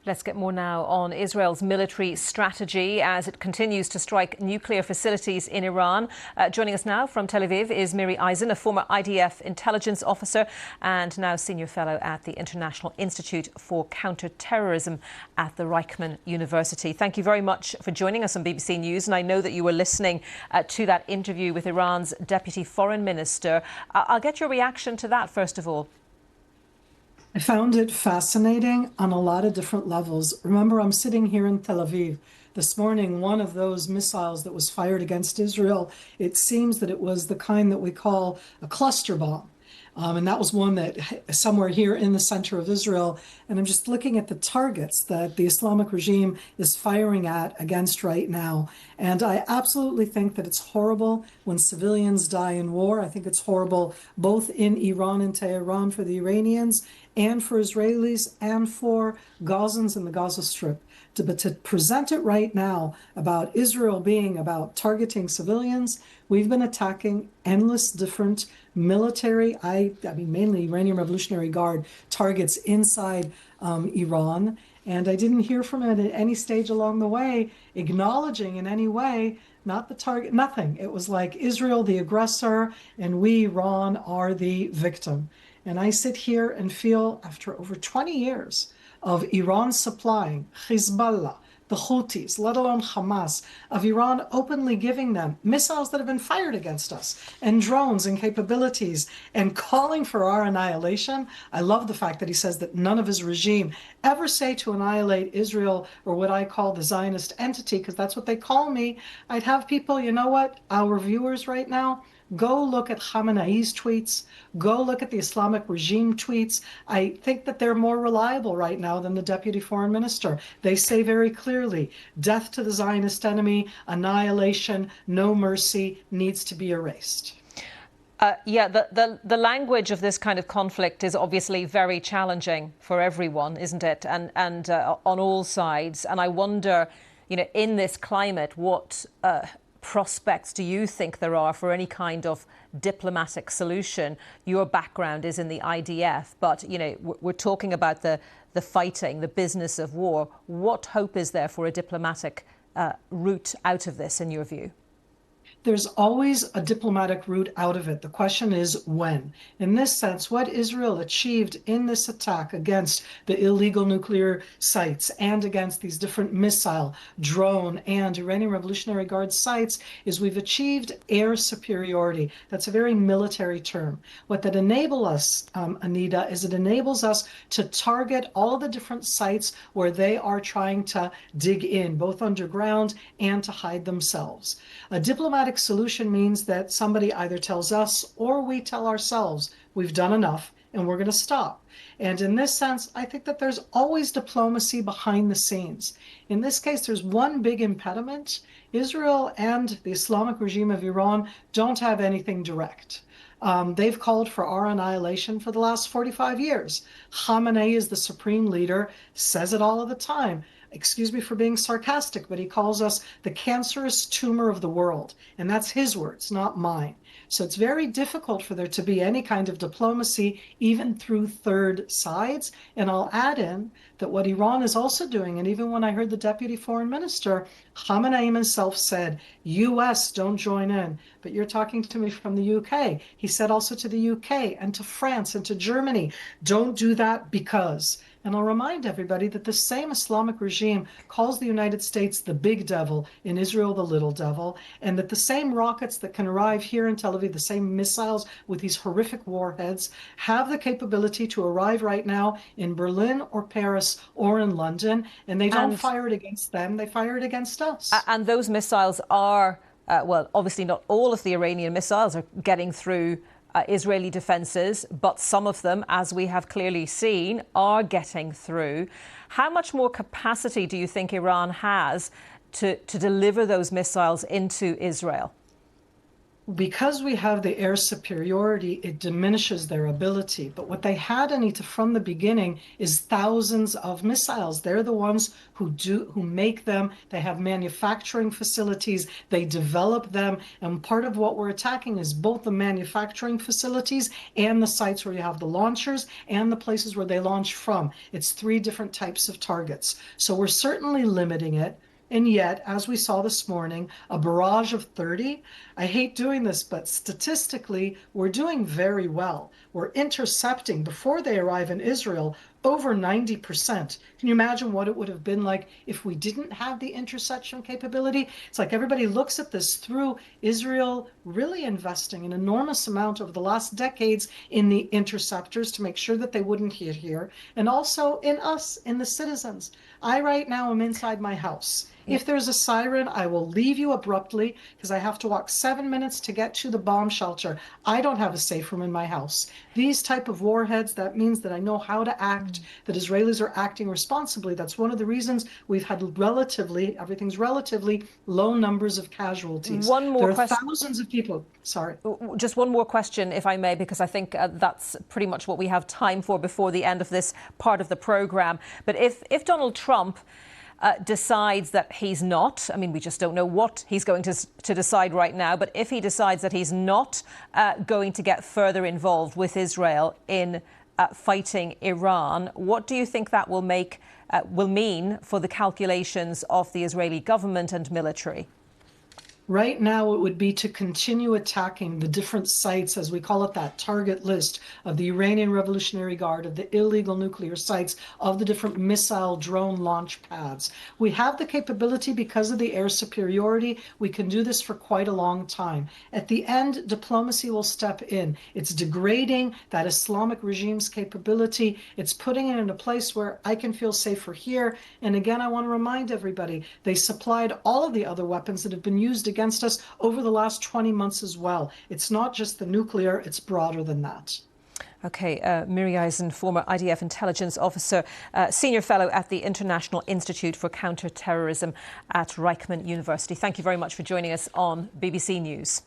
Let's get more now on Israel's military strategy as it continues to strike nuclear facilities in Iran. Joining us now from Tel Aviv is Miri, a former IDF intelligence officer and now senior fellow at the International Institute for Counterterrorism at the Reichman University. Thank you very much for joining us on BBC News. And I know that you were listening to that interview with Iran's Deputy Foreign Minister. I'll get your reaction to that, first of all. I found it fascinating on a lot of different levels. Remember, I'm sitting here in Tel Aviv. This morning, one of those missiles that was fired against Israel, it seems that it was the kind that we call a cluster bomb. And that was one that somewhere here in the center of Israel. And I'm just looking at the targets that the Islamic regime is firing at against right now. And I absolutely think that it's horrible when civilians die in war. I think it's horrible both in Iran and Tehran for the Iranians and for Israelis and for Gazans in the Gaza Strip. But to present it right now about Israel being about targeting civilians, we've been attacking endless different military, I mean mainly Iranian Revolutionary Guard targets inside Iran. And I didn't hear from it at any stage along the way, acknowledging in any way, not the target, nothing. It was like Israel, the aggressor, and we, Iran, are the victim. And I sit here and feel, after over 20 years of Iran supplying Hezbollah, the Houthis, let alone Hamas, of Iran openly giving them missiles that have been fired against us, and drones and capabilities, and calling for our annihilation. I love the fact that he says that none of his regime ever say to annihilate Israel, or what I call the Zionist entity, because that's what they call me. I'd have people, you know what, our viewers right now, go look at Khamenei's tweets. Go look at the Islamic regime tweets. I think that they're more reliable right now than the Deputy Foreign Minister. They say very clearly, death to the Zionist enemy, annihilation, no mercy, needs to be erased. The language of this kind of conflict is obviously very challenging for everyone, isn't it? And on all sides. And I wonder, in this climate, what prospects do you think there are for any kind of diplomatic solution? Your background is in the IDF, but we're talking about the fighting, the business of war. What hope is there for a diplomatic route out of this, in your view? There's always a diplomatic route out of it. The question is when. In this sense, what Israel achieved in this attack against the illegal nuclear sites and against these different missile, drone, and Iranian Revolutionary Guard sites is we've achieved air superiority. That's a very military term. What that enables us, Anita, is it enables us to target all the different sites where they are trying to dig in, both underground and to hide themselves. A diplomatic solution means that somebody either tells us or we tell ourselves we've done enough and we're going to stop. And in this sense, I think that there's always diplomacy behind the scenes. In this case, there's one big impediment. Israel and the Islamic regime of Iran don't have anything direct. They've called for our annihilation for the last 45 years. Khamenei is the supreme leader, says it all of the time. Excuse me for being sarcastic, but he calls us the cancerous tumor of the world. And that's his words, not mine. So it's very difficult for there to be any kind of diplomacy, even through third sides. And I'll add in that what Iran is also doing, and even when I heard the Deputy Foreign Minister, Khamenei himself said, US, don't join in. But you're talking to me from the UK. He said also to the UK and to France and to Germany, don't do that because. And I'll remind everybody that the same Islamic regime calls the United States the big devil, in Israel the little devil, and that the same rockets that can arrive here in Tel Aviv, the same missiles with these horrific warheads, have the capability to arrive right now in Berlin or Paris or in London, and they don't fire it against them, they fire it against us. And those missiles are, well, obviously not all of the Iranian missiles are getting through Israeli defences, but some of them, as we have clearly seen, are getting through. How much more capacity do you think Iran has to deliver those missiles into Israel? Because we have the air superiority, it diminishes their ability. But what they had, Anita, from the beginning is thousands of missiles. They're the ones who make them. They have manufacturing facilities. They develop them. And part of what we're attacking is both the manufacturing facilities and the sites where you have the launchers and the places where they launch from. It's 3 different types of targets. So we're certainly limiting it. And yet, as we saw this morning, a barrage of 30. I hate doing this, but statistically, we're doing very well. We're intercepting, before they arrive in Israel, over 90%. Can you imagine what it would have been like if we didn't have the interception capability? It's like everybody looks at this through Israel really investing an enormous amount over the last decades in the interceptors to make sure that they wouldn't hit here, and also in us, in the citizens. I right now am inside my house. If there's a siren, I will leave you abruptly because I have to walk 7 minutes to get to the bomb shelter. I don't have a safe room in my house. These type of warheads, that means that I know how to act, that Israelis are acting responsibly. That's one of the reasons we've had everything's relatively low numbers of casualties. One more there are question. Thousands of people. Sorry. Just one more question, if I may, because I think that's pretty much what we have time for before the end of this part of the programme. But if Donald Trump decides that he's not, I mean, we just don't know what he's going to decide right now, but if he decides that he's not going to get further involved with Israel in fighting Iran, what do you think that will mean for the calculations of the Israeli government and military? Right now, it would be to continue attacking the different sites, as we call it, that target list of the Iranian Revolutionary Guard, of the illegal nuclear sites, of the different missile drone launch pads. We have the capability because of the air superiority. We can do this for quite a long time. At the end, diplomacy will step in. It's degrading that Islamic regime's capability. It's putting it in a place where I can feel safer here. And again, I want to remind everybody, they supplied all of the other weapons that have been used against us over the last 20 months as well. It's not just the nuclear, it's broader than that. OK, Miri Eisen, former IDF intelligence officer, senior fellow at the International Institute for Counter-Terrorism at Reichman University. Thank you very much for joining us on BBC News.